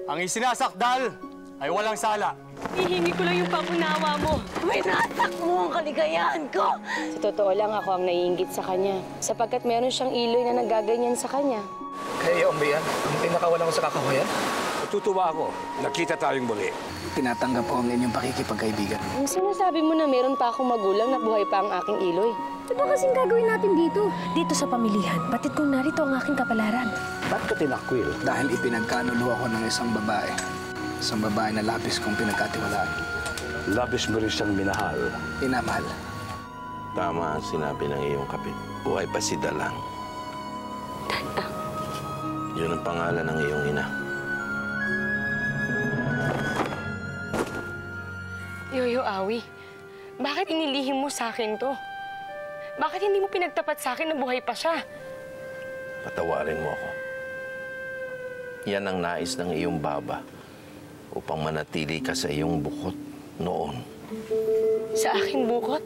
Ang isinasakdal ay walang sala. Hihingi ko lang yung pangunawa mo. Winasak mo ang kaligayahan ko! Sa totoo lang, ako ang naiinggit sa kanya. Sapagkat meron siyang iloy na nagaganyan sa kanya. Kaya yung yan, ang pinakawalan ko sa kakahuyan. Tutuwa ako. Nakita tayong muli. Tinatanggap ko ang inyong pakikipagkaibigan. Ang sinasabi mo na meron pa akong magulang na buhay pa ang aking iloy. Ano ba kasing gagawin natin dito? Dito sa pamilihan, batid kong narito ang aking kapalaran. Ba't ka tinakwil? Dahil ipinagkanulo ako ng isang babae. Isang babae na labis kong pinagkatiwalaan. Labis mo rin siyang minahal. Inamahal. Tama ang sinabi ng iyong kapit. Buhay pa si Dalang. Yun ang pangalan ng iyong ina. Yoyo Awi, bakit inilihim mo sa akin to? Bakit hindi mo pinagtapat sa akin na buhay pa siya? Patawarin mo ako. Yan ang nais ng iyong baba upang manatili ka sa iyong bukod noon. Sa aking bukod?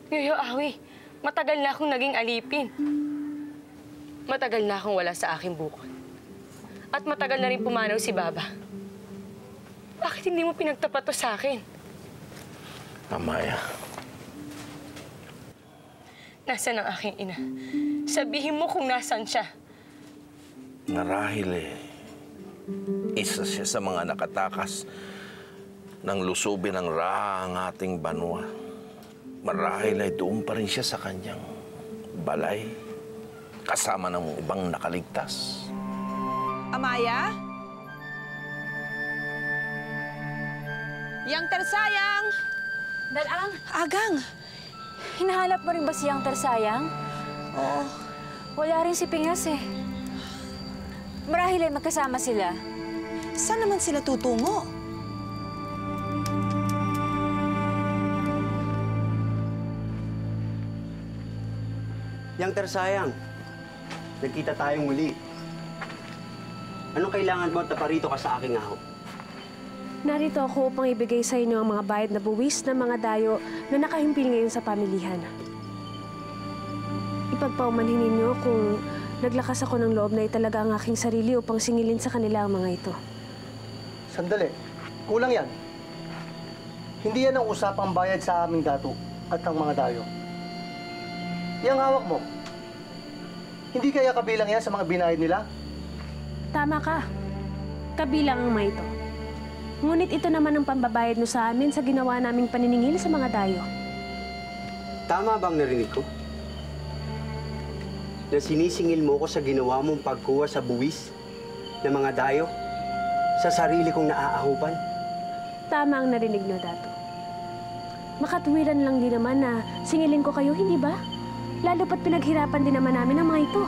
Yoyo Awi, matagal na akong naging alipin. Matagal na akong wala sa aking bukod. At matagal na rin pumanaw si Baba. Bakit hindi mo pinagtapat to sa akin? Amaya. Nasaan ang aking ina? Sabihin mo kung nasaan siya. Marahil isa siya sa mga nakatakas ng lusubin ng Ra ang ating banwa. Marahil ay doon pa rin siya sa kanyang balay, kasama ng ibang nakaligtas. Amaya? Yang Tersayang! Dalang, Agang! hinahanap mo rin ba siyang Tersayang? Oo. Wala rin si Pingas eh. Marahil ay magkasama sila. Saan naman sila tutungo? Yang Tersayang, nagkita tayong muli. Anong kailangan mo at naparito ka sa aking aho? Narito ako upang ibigay sa inyo ang mga bayad na buwis ng mga dayo na nakahimpil ngayon sa pamilihan. Ipagpaumanhin ninyo kung naglakas ako ng loob na italaga ang aking sarili upang singilin sa kanila ang mga ito. Sandali. Kulang yan. Hindi yan ang usapang bayad sa aming dato at ang mga dayo. Yang hawak mo, hindi kaya kabilang yan sa mga binayad nila? Tama ka. Kabilang ang mga ito. Ngunit ito naman ang pambabayad mo sa amin sa ginawa naming paniningil sa mga dayo. Tama bang narinig ko? Na sinisingil mo ko sa ginawa mong pagkuha sa buwis ng mga dayo sa sarili kong naaahupan? Tama ang narinig nyo, Dato. Makatwiran lang din naman na singilin ko kayo, hindi ba? Lalo pat pinaghirapan din naman namin ang mga ito.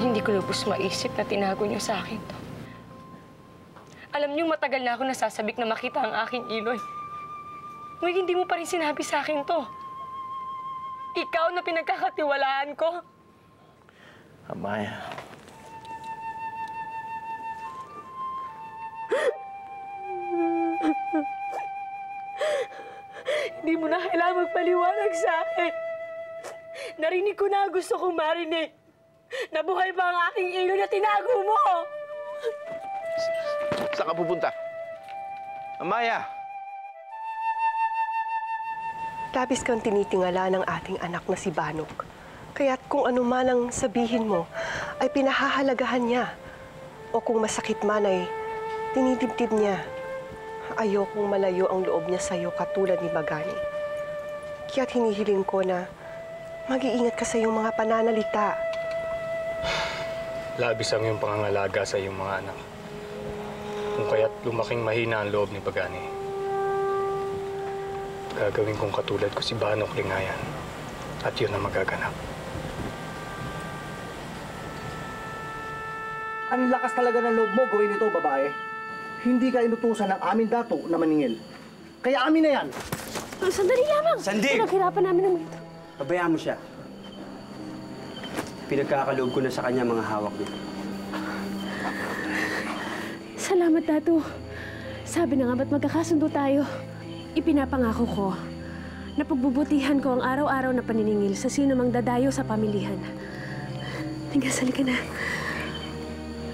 Hindi ko lubos maisip na tinago niyo sa akin to. Alam niyo, matagal na ako nasasabik na makita ang aking iloy. Ngunit hindi mo pa rin sinabi sa akin to. Ikaw na pinagkakatiwalaan ko. Amaya. Hindi mo na kailangan magpaliwanag sa akin. Narinig ko na gusto kong marinig. Nabuhay pa ang aking iloy na tinago mo! Saan ka pupunta? Amaya! Labis kang tinitingala ng ating anak na si Banok. Kaya't kung ano man ang sabihin mo, ay pinahahalagahan niya. O kung masakit man ay dinidibdib niya. Ayokong malayo ang loob niya sa'yo katulad ni Bagani. Kaya't hinihiling ko na mag-iingat ka sa iyong mga pananalita. Labis ang iyong pangangalaga sa iyong mga anak. Kung kaya't lumaking mahina ang loob ni Bagani. Gagawin kong katulad ko si Banok Lingayan. At yun ang magaganap. Ang lakas talaga ng loob mo gawin ito, babae. Hindi ka inutusan ng aming dato na maningil. Kaya amin na yan. Sandali lamang. Sandig! Pinaghirapan namin naman ito. Pabayaan mo siya. Pinagkakaloob ko na sa kanya mga hawak niya. Salamat, Dato. Sabi na nga ba't magkakasundo tayo? Ipinapangako ko na pagbubutihan ko ang araw-araw na paniningil sa sino mang dadayo sa pamilihan. Tigas, halika na.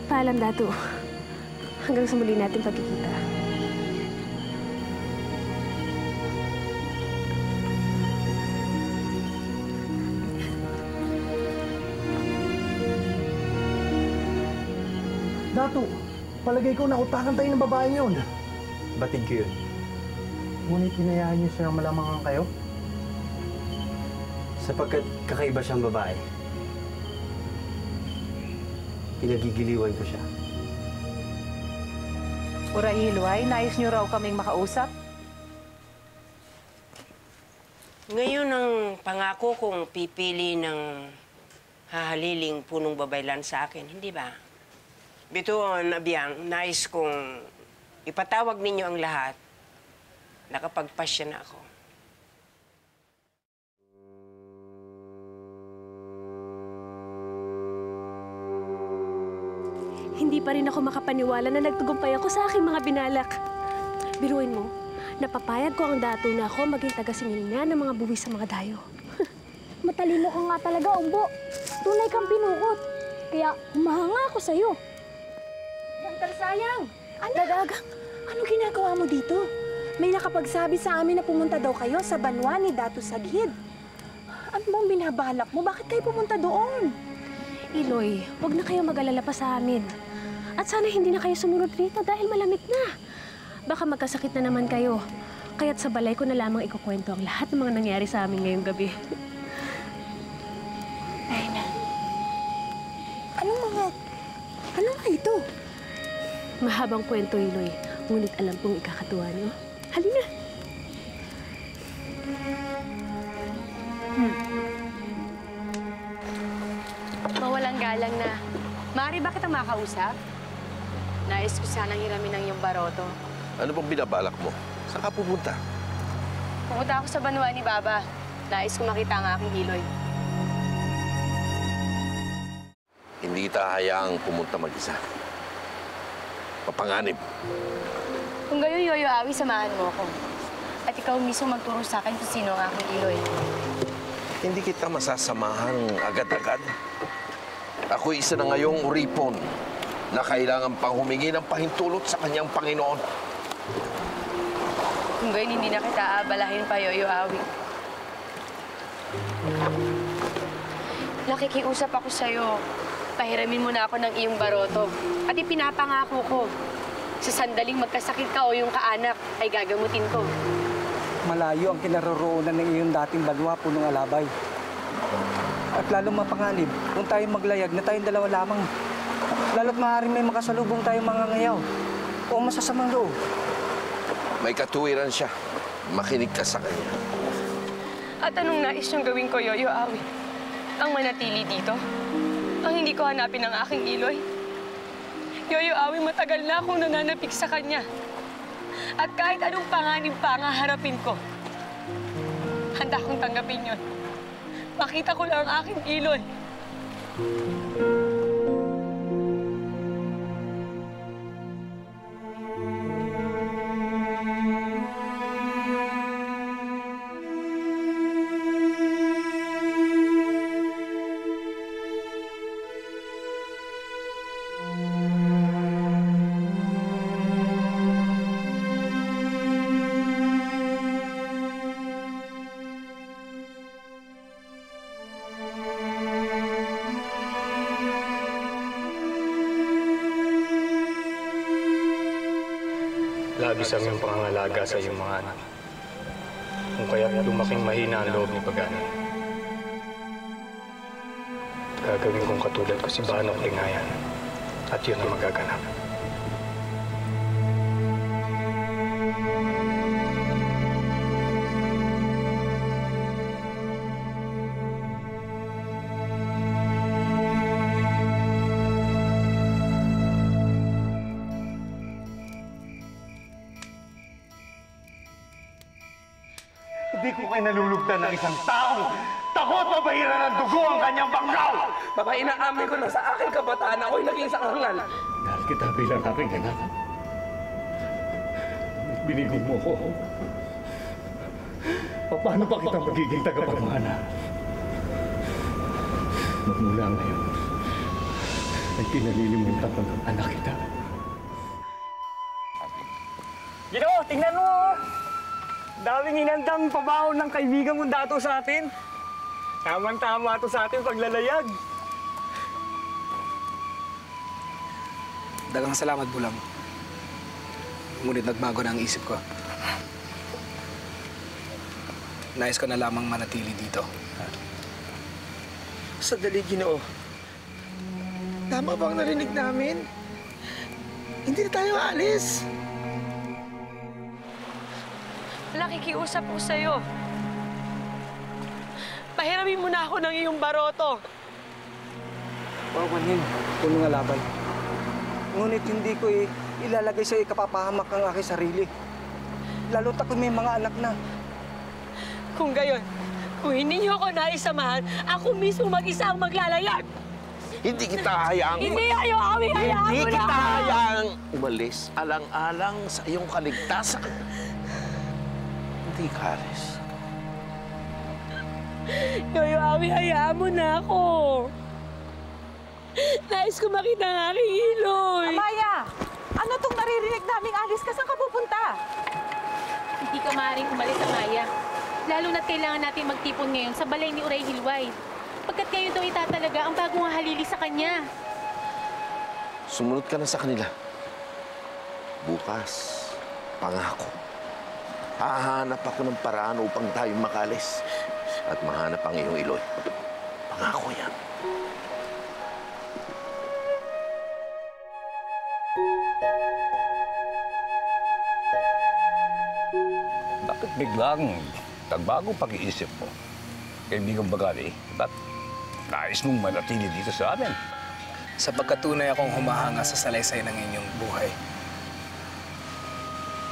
Paalam, Dato. Hanggang sa muli natin pagkikita. Dato, palagay ko nautakan tayo ng babaeng yun. Batid ko yun. Ngunit hinayaan niyo siyang malamangan kayo? Sapagkat kakaiba siyang babae. Pinagigiliwan ko siya. Ura Hilway, nais niyo raw kaming makausap? Ngayon ang pangako kong pipili ng hahaliling punong babaylan sa akin, hindi ba? Bituon, Abiyang, nais kong ipatawag ninyo ang lahat. Nakapagpasya na ako. Hindi pa rin ako makapaniwala na nagtagumpay ako sa aking mga binalak. Biruin mo, napapayag ko ang Dato na ako maging taga-singil niya ng mga buwis sa mga dayo. Matalino ka nga talaga, Umbo. Tunay kang pinukot. Kaya humahanga ako sa'yo. Sayang! Dagagang, ano ginagawa mo dito? May nakapagsabi sa amin na pumunta daw kayo sa banwa ni Dato Saghid. Ano bang binabalak mo? Bakit kayo pumunta doon? Iloy, huwag na kayo mag-alala pa sa amin. At sana hindi na kayo sumunod rito dahil malamig na. Baka magkasakit na naman kayo. Kaya't sa balay ko na lamang ikukwento ang lahat ng mga nangyari sa amin ngayong gabi. Ayna, ano nga ito? Mahabang kwento, Iloy. Ngunit alam kong ikakatuwa niyo. Halina! Mawalang galang na. Mari, bakit ang makausap? Nais ko sanang hiramin ang iyong baroto. Ano bang binabalak mo? Saan ka pupunta? Pumunta ako sa banwa ni Baba. Nais ko makita ang aking Iloy. Hindi kita hayaang pumunta mag-isa. Papanganib. Kung gayon, Yoyo Awi, samahan mo ako. At ikaw mismo magturo sa akin kung sino ang aking Iloy. Hindi kita masasamahan agad-agad. Ako'y isa na ngayong uripon na kailangan pang humingi ng pahintulot sa kanyang Panginoon. Kung gayon, hindi na kita aabalahin pa, Yoyo Awi. Nakikiusap ako sa'yo. Pahiramin mo na ako ng iyong baroto. At ipinapangako ko, sa sandaling magkasakit ka o yung kaanak, ay gagamutin ko. Malayo ang kinaroroonan ng iyong dating banwa, punong alabay. At lalong mapanganib, kung tayo maglayag na tayong dalawa lamang. Lalo't maaaring may makasalubong tayong mga ngayaw o masasamang loob. May katuwiran siya. Makinig ka sa kanya. At anong nais niyong gawin ko, Yoyo Awi? Ang manatili dito? Ang hindi ko hanapin ang aking Iloy? Yoyo Awi, matagal na akong nananapik sa kanya. At kahit anong panganib pa ang haharapin ko, handa akong tanggapin yun. Makita ko lang ang aking Iloy. Labis ang iyong pangangalaga sa iyong mga anak. Kung kaya't lumaking mahina ang loob ni Pagano. Gagawin kong katulad ko si Banok Lingayan. At yun ang magaganap. Hindi ko kayo nalulugtan ng isang taong takot mabahiran ng dugo ang kanyang banggaw! Papa, inaamin ko na sa aking kabataan ako'y naging sangaral. Dahil kita bilang aking anak. Binigo mo ko. Paano pa kita magiging tagapagmana? Magmula ngayon, Ay kinalilimutan ko ng anak kita. Ginoo, tingnan mo! Daming hinandang pabaon ng kaibigan mong dato sa atin. Tamang-tama ito sa atin paglalayag. Dagang salamat, Bulang. Ngunit nagbago na ang isip ko. Nais ko na lamang manatili dito. Sandali, Ginoo. Tama bang narinig namin? Hindi na tayo alis. Nakikiusap ko sa'yo. Pahiramin mo na ako ng iyong baroto. Pawanin, punong alabay. Ngunit hindi ko ilalagay sa ikapapahamak ang aking sarili. Lalo't ako may mga anak na. Kung gayon, kung hindi niyo ako naisamahan, ako mismo mag-isa ang maglalayag. Hindi kita hayaang... Hindi kayo kami hayaan Hindi mo kita na ako. hayaang umalis alang-alang sa iyong kaligtasan. Hindi, Karis. Yoyo, Ami, hayaan mo na ako. Nais ko makita ang aking iloy. Amaya! Ano tong naririnig naming alis ka? Saan ka pupunta? Hindi ka maaaring umalis, Amaya. Lalo na't kailangan natin magtipon ngayon sa balay ni Uray Hilway. Pagkat kayo daw itatalaga ang bagong halili sa kanya. Sumunod ka na sa kanila. Bukas, pangako. Hahanap ako ng paraan upang tayo makalis at mahanap ang iyong iloy. Pangako yan. Bakit biglang nagbagong pag-iisip mo? Kaibigang Bagari, ba't nais mong manatili dito sa amin? Sapagkat tunay akong humahanga sa salaysay ng inyong buhay.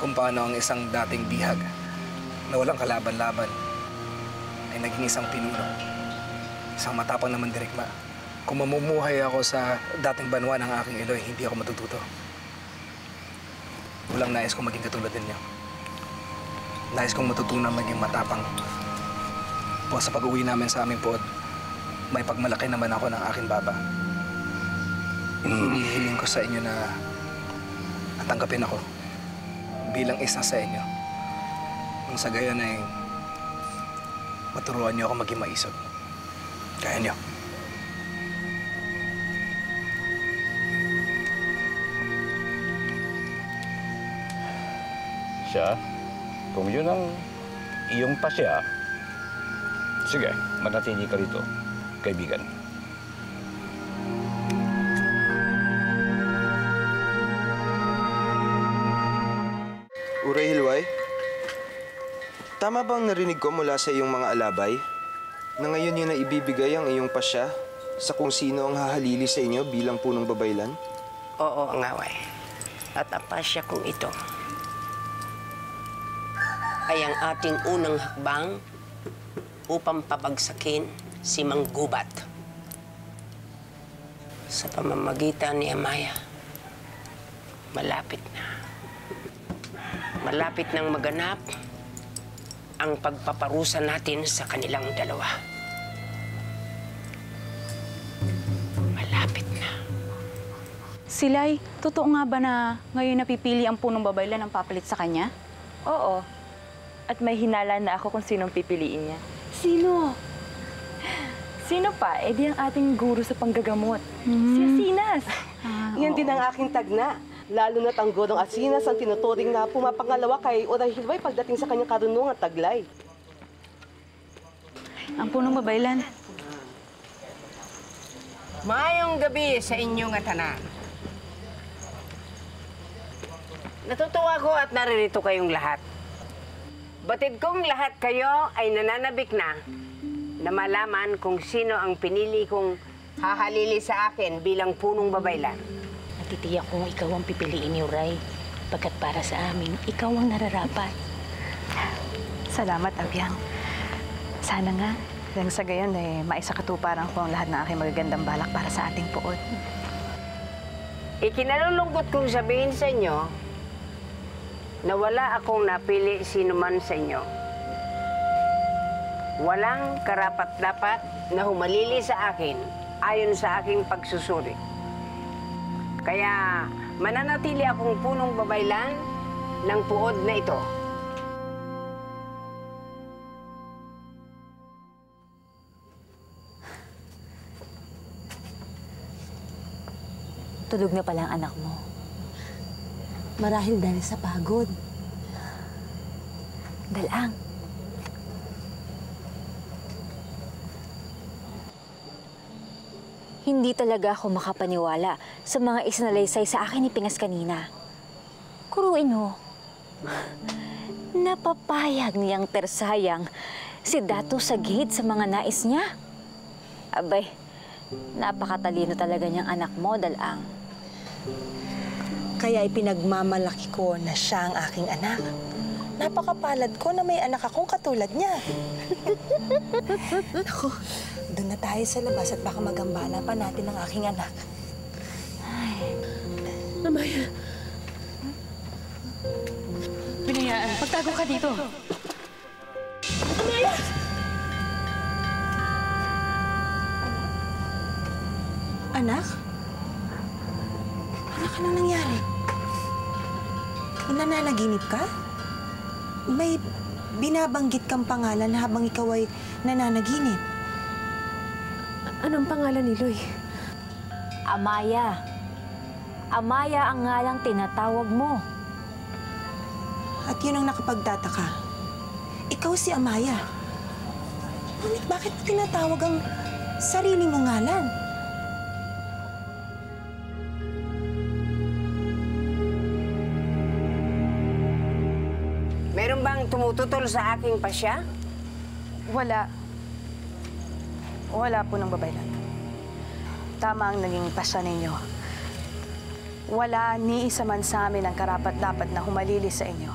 Kung paano ang isang dating bihag na walang kalaban-laban ay naging isang pinuno. Isang matapang na mandirigma. Kung mamumuhay ako sa dating banwa ng aking iloy, hindi ako matututo. Walang nais kong maging katulad ninyo. Nais kong matutunan maging matapang. O sa pag-uwi namin sa aming pood, may pagmalaki naman ako ng aking baba. Hinihiling ko sa inyo na tanggapin ako bilang isa sa inyo. Kung sa gayon ay maturuan niyo ako maging maisog. Kaya niyo. Siya, kung yun ang iyong pasya, sige, manatili ka rito, kaibigan. Uray Hilway, tama bang narinig ko mula sa iyong mga alabay na ngayon yun na ibibigay ang iyong pasya sa kung sino ang hahalili sa inyo bilang punong babaylan? Oo, ang away. At ang pasya kong ito ay ang ating unang hakbang upang pabagsakin si Mang Gubat. Sa pamamagitan ni Amaya, malapit na. Malapit nang maganap ang pagpaparusa natin sa kanilang dalawa. Malapit na. Silay, totoo nga ba na ngayon napipili ang punong babaylan ang papalit sa kanya? Oo. At may hinala na ako kung sinong pipiliin niya. Sino? Sino pa? Eh di ang ating guro sa panggagamot. Si Asinas. Yan din ang aking tagna. Lalo na't ang gurong Asinas ang tinuturing na pumapangalawa kay Uray Hilway pagdating sa kanyang karunungan at taglay. Ang punong babaylan. Mayong gabi sa inyong tanan. Natutuwa ko at naririto kayong lahat. Batid kong lahat kayo ay nananabik na malaman kung sino ang pinili kong hahalili sa akin bilang punong babaylan. Natitiyak kong ikaw ang pipiliin ni Uray. Pagkat para sa amin, ikaw ang nararapat. Salamat, Abyang. Sana nga, lang sa gayon ay maisakatuparan ko ang lahat ng aking magagandang balak para sa ating puot. Ikinalulungkot kong sabihin sa inyo na wala akong napili sino man sa inyo. Walang karapat-dapat na humalili sa akin ayon sa aking pagsusuri. Kaya mananatili akong punong babaylan ng puod na ito. Tulog na pala ang anak mo. Marahil dahil sa pagod. Dalang. Hindi talaga ako makapaniwala sa mga isinalaysay sa akin ni Pingas kanina. Kuruin mo. Napapayag niyang tersayang si Dato Saghid sa mga nais niya. Abay, napakatalino talaga niyang anak mo, Dalang. Kaya ipinagmamalaki ko na siya ang aking anak. Napakapalad ko na may anak akong katulad niya. Ako, doon na tayo sa labas at baka magambala pa natin ang aking anak. Amaya. Binayaan, pagtago ka dito. Amaya! Anak? Anak, anong nangyari? Nananaginip ka? May binabanggit kang pangalan habang ikaw ay nananaginip. Anong pangalan ni Loy? Amaya. Amaya ang ngalang tinatawag mo. At yun ang nakapagtataka. Ikaw si Amaya. Ngunit bakit mo tinatawag ang sarili mong ngalan? Meron bang tumututol sa aking pasya? Wala. Wala po ng babaylan. Tama ang naging pasya ninyo. Wala ni isa man sa amin ang karapat-dapat na humalili sa inyo.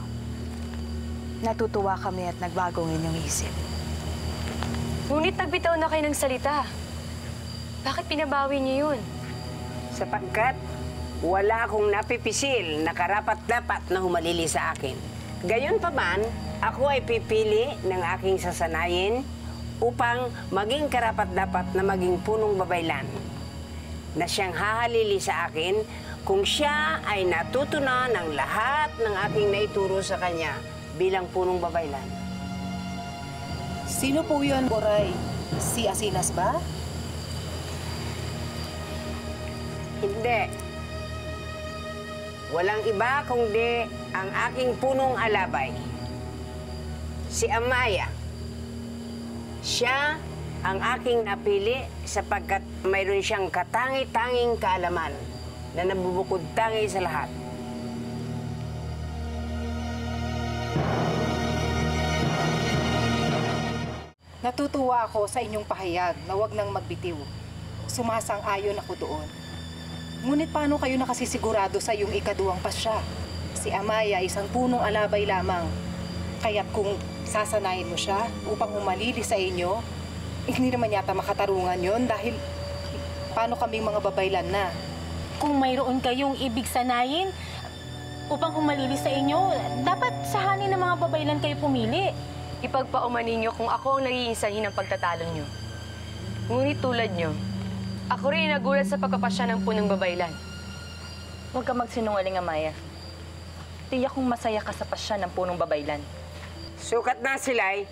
Natutuwa kami at nagbago ang inyong isip. Ngunit nagbitaw na kayo ng salita. Bakit pinabawi niyo yun? Sapagkat wala akong napipisil na karapat-dapat na humalili sa akin. Gayon pa man, ako ay pipili ng aking sasanayin upang maging karapat-dapat na maging punong babaylan na siyang hahalili sa akin kung siya ay natutunan ng lahat ng aking naituro sa kanya bilang punong babaylan. Sino po yun, Boray? Si Asinas ba? Hindi. Walang iba kundi ang aking punong alabay. Si Amaya. Siya ang aking napili sapagkat mayroon siyang katangi-tanging kaalaman na nabubukod tangi sa lahat. Natutuwa ako sa inyong pahayag na huwag nang magbitiw. Sumasang-ayon ako doon. Ngunit paano kayo nakasisigurado sa iyong ikaduwang pasya? Si Amaya isang punong alabay lamang. Kaya't kung sasanayin mo siya upang humalili sa inyo, hindi naman yata makatarungan yon dahil paano kaming mga babaylan na? Kung mayroon kayong ibig sanayin upang humalili sa inyo, dapat sahanin ng mga babaylan kayo pumili. Ipagpauman ninyo kung ako ang nagiging sanhi ng pagtatalo nyo. Ngunit tulad nyo, ako rin nagulat sa pagkapasya ng punong babaylan. Huwag ka magsinungaling, Amaya. Tiyak kong masaya ka sa pasya ng punong babaylan. Sukat na sila'y.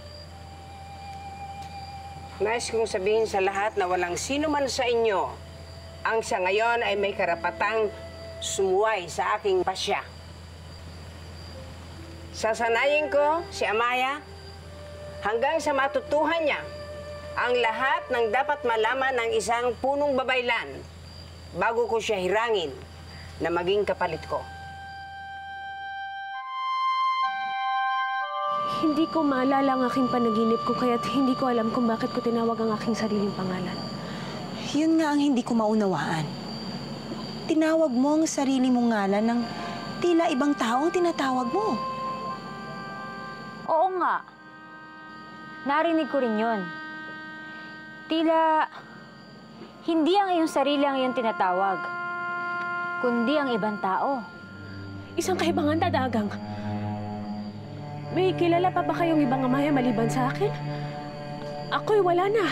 Nais kong sabihin sa lahat na walang sino man sa inyo ang sa ngayon ay may karapatang sumuway sa aking pasya. Sasanayin ko si Amaya hanggang sa matutuhan niya ang lahat ng dapat malaman ng isang punong babaylan bago ko siya hirangin na maging kapalit ko. Hindi ko maalala ang aking panaginip ko kaya't hindi ko alam kung bakit ko tinawag ang aking sariling pangalan. Yun nga ang hindi ko maunawaan. Tinawag mo ang sarili mong ngalan ng tila ibang tao ang tinatawag mo. Oo nga. Narinig ko rin yun. Tila hindi ang iyong sarili ang iyong tinatawag, kundi ang ibang tao. Isang kaibangan, Dadagang. May kilala pa ba kayong ibang Amaya maliban sa akin? Ako'y wala na.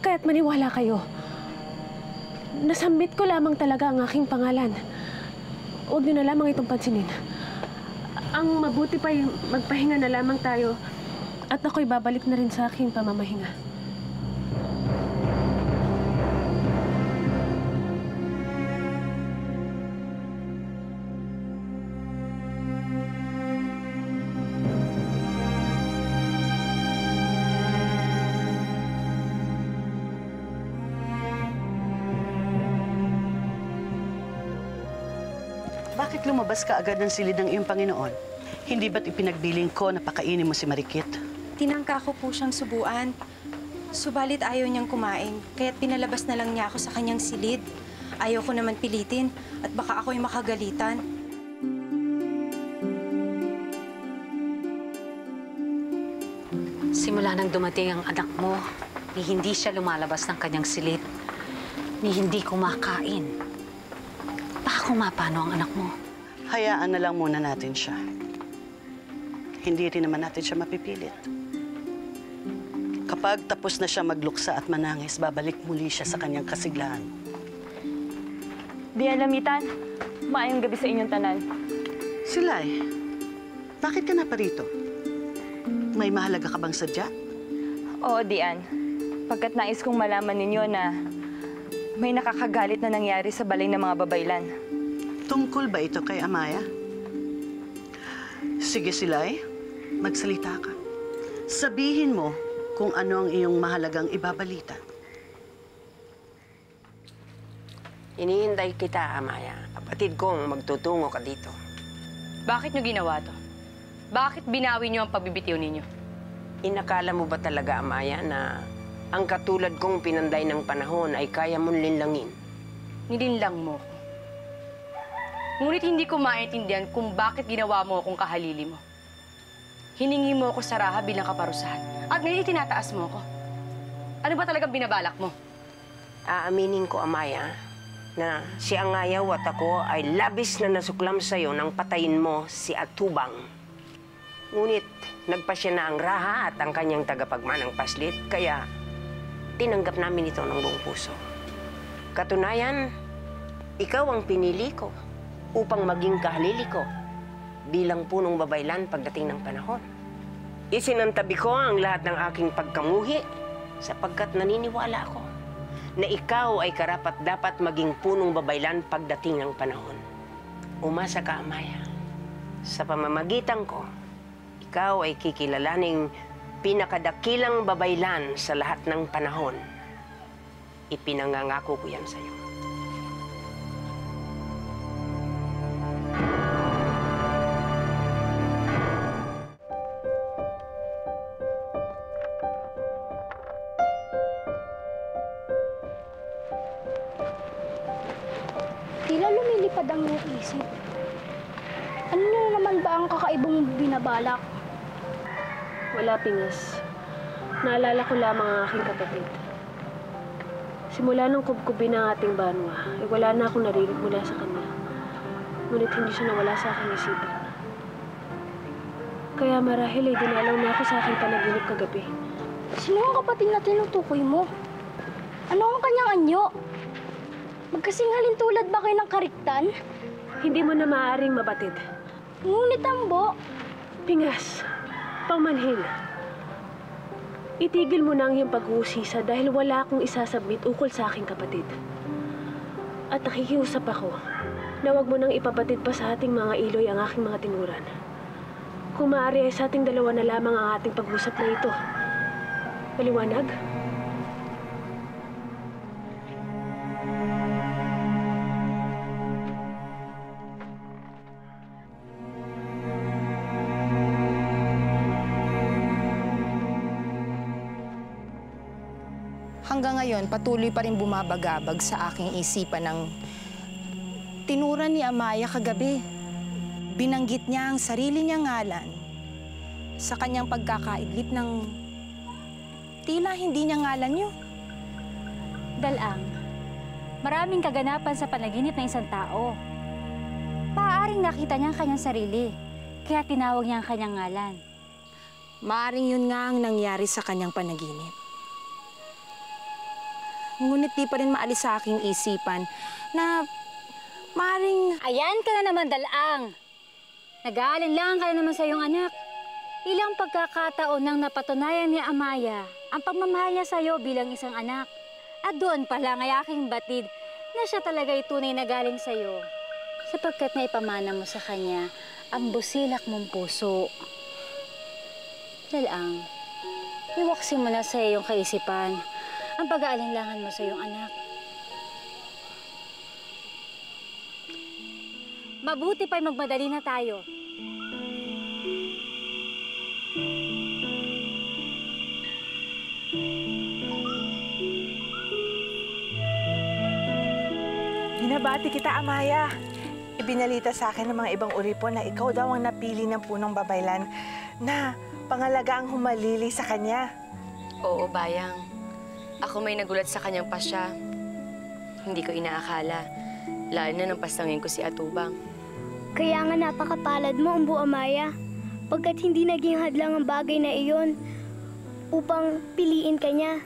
Kaya't maniwala kayo. Nasambit ko lamang talaga ang aking pangalan. Huwag niyo na lamang itong pansinin. Ang mabuti pa yung magpahinga na lamang tayo at ako'y babalik na rin sa aking pamamahinga. Bakit lumabas ka agad ng silid ng iyong Panginoon? Hindi ba't ipinagbiling ko na pakainin mo si Marikit? Tinangka ko po siyang subuan. Subalit ayaw niyang kumain, kaya't pinalabas na lang niya ako sa kanyang silid. Ayaw ko naman pilitin at baka ako'y makagalitan. Simula nang dumating ang anak mo, ni hindi siya lumalabas ng kanyang silid, ni hindi kumakain. Baka kumapano ang anak mo? Hayaan na lang muna natin siya. Hindi rin naman natin siya mapipilit. Kapag tapos na siya magluksa at manangis, babalik muli siya sa kanyang kasiglahan. Di alamitan, maayong gabi sa inyong tanan. Silay, bakit ka na pa rito? May mahalaga ka bang sadya? Oo, Dian. Pagkat nais kong malaman ninyo na may nakakagalit na nangyari sa balay ng mga babaylan. Tungkol ba ito kay Amaya? Sige, Silay, magsalita ka. Sabihin mo kung ano ang iyong mahalagang ibabalita. Hinihintay kita, Amaya. Kapatid kong magtutungo ka dito. Bakit niyo ginawa to? Bakit binawi niyo ang pagbibitiw ninyo? Inakala mo ba talaga, Amaya, na ang katulad kong pinanday ng panahon ay kaya mong linlangin? Nilinlang mo ko. Ngunit hindi ko maintindihan kung bakit ginawa mo akong kahalili mo. Hiningi mo ako sa raha bilang kaparusahan. At ngayon itinataas mo ako. Ano ba talagang binabalak mo? Aaminin ko, Amaya, na si Angayaw at ako ay labis na nasuklam sa'yo nang patayin mo si Atubang. Ngunit nagpasya na ang raha at ang kanyang tagapagmanang paslit, kaya tinanggap namin ito ng buong puso. Katunayan, ikaw ang pinili ko upang maging kahalili ko bilang punong babaylan pagdating ng panahon. Isinantabi ko ang lahat ng aking pagkamuhi sapagkat naniniwala ako na ikaw ay karapat-dapat maging punong babaylan pagdating ng panahon. Umasa ka, Amaya. Sa pamamagitan ko, ikaw ay kikilalaning pinakadakilang babaylan sa lahat ng panahon. Ipinangangako ko yan sa'yo. Tila lumilipad ang iyong isip. Ano na naman ba ang kakaibang binabalak? Wala, Pingas. Naalala ko lamang ang aking kapatid. Simula nung kubkubin ang ating banwa, wala na akong narinig mula sa kanya. Ngunit hindi siya nawala sa aking isipan. Kaya marahil ay dinalaw na ako sa aking panaginip kagabi. Sino ang kapatid na tinutukoy mo? Ano ang kanyang anyo? Magkasinghalin tulad ba kayo ng kariktan? Hindi mo na maaaring mabatid. Ngunit ambo. Pingas, pamanhin. Itigil mo na ang iyong pag-uusisa dahil wala akong isasubmit ukol sa aking kapatid. At nakikiusap ako na huwag mo nang ipabatid pa sa ating mga iloy ang aking mga tinuran. Kung maaari ay sa ating dalawa na lamang ang ating pag-usap na ito. Maliwanag? Hanggang ngayon, patuloy pa rin bumabagabag sa aking isipan ng tinuran ni Amaya kagabi. Binanggit niya ang sarili niyang ngalan sa kanyang pagkakaidlip ng tila hindi niya ngalan yun. Dalang, maraming kaganapan sa panaginip ng isang tao. Paaaring nakita niya ang kanyang sarili, kaya tinawag niya ang kanyang ngalan. Maaring yun nga ang nangyari sa kanyang panaginip. Ngunit di pa rin maalis sa aking isipan na maring... Ayan ka na naman, Dalaang. Nag-aalinlangan ka na naman sa iyong anak. Ilang pagkakataon nang napatunayan ni Amaya ang pagmamahal niya sa iyo bilang isang anak. At doon pa lang ay aking batid na siya talaga ay tunay na galing sa iyo. Sapagkat naipamana mo sa kanya ang busilak mong puso. Dalaang, iwaksin mo na sa iyong kaisipan ang pag-aalinlangan mo sa iyong anak. Mabuti pa'y magmadali na tayo. Binabati kita, Amaya. Ibinalita sa akin ng mga ibang uripon na ikaw daw ang napili ng punong babaylan na pangalaga ang humalili sa kanya. Oo, Bayang. Ako may nagulat sa kanyang pasya. Hindi ko inaakala. Lalo na nang pastangin ko si Atubang. Kaya nga napakapalad mo, Umbu Amaya. Pagkat hindi naging hadlang ang bagay na iyon upang piliin ka niya.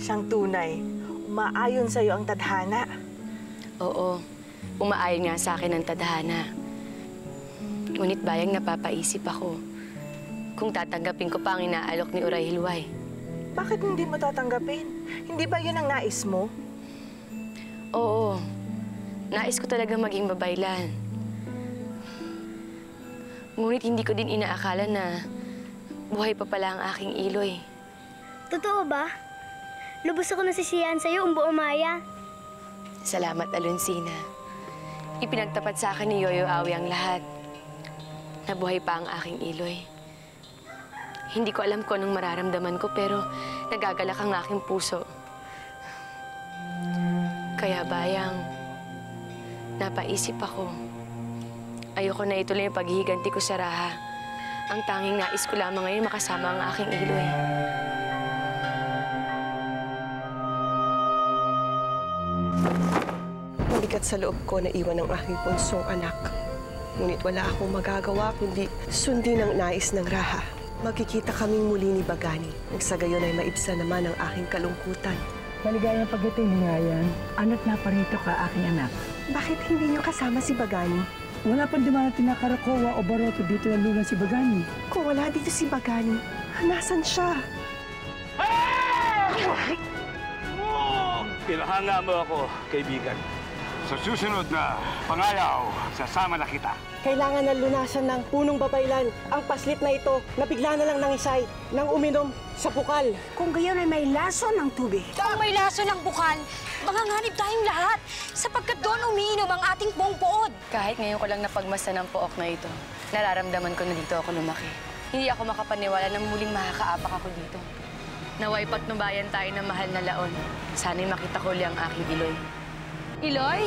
Siyang tunay, umaayon sa iyo ang tadhana. Oo, umaayon nga sa akin ang tadhana. Ngunit Bayang, napapaisip ako kung tatanggapin ko pa ang inaalok ni Uray Hilway. Bakit hindi mo tatanggapin? Hindi ba yun ang nais mo? Oo, nais ko talaga maging babaylan. Ngunit hindi ko din inaakala na buhay pa pala ang aking Iloy. Totoo ba? Lubos ako nasisiyahan sa'yo, Umbu Amaya. Salamat, Alonsina. Ipinagtapat sa akin ni Yoyo Awi ang lahat. Nabuhay pa ang aking Iloy. Hindi ko alam kung anong mararamdaman ko, pero nagagalak ang aking puso. Kaya Bayang, napaisip ako. Ayoko na ituloy yung paghihiganti ko sa Raha. Ang tanging nais ko lamang ngayon makasama ang aking Iloy. Mabigat sa loob ko na iwan ang aking punsong anak. Ngunit wala akong magagawa kundi sundin ang nais ng Raha. Magkikita kaming muli ni Bagani. Nang sa gayon ay maibsan naman ang aking kalungkutan. Maligayang pagdating ni Ngayan, ano't naparito ka, aking anak. Bakit hindi niyo kasama si Bagani? Wala pang dumarating na Karakowa o Baroto dito ang lulan si Bagani. Kung wala dito si Bagani, nasan siya? Pinahanga mo ako, kaibigan. Sa susunod na pangayaw, sasama na kita. Kailangan na lunasan ng punong babaylan ang paslit na ito na bigla na lang nangisay nang uminom sa bukal. Kung gayon ay may laso ng tubig. Kung may laso ng bukal, manganganib tayong lahat sapagkat doon umiinom ang ating buong pood. Kahit ngayon ko lang napagmasdan ang pook na ito, nararamdaman ko na dito ako lumaki. Hindi ako makapaniwala na muling makakaapak ako dito. Naway patnubayan tayo ng mahal na laon. Sana'y makita ko ulit ang aking Iloy. Iloy?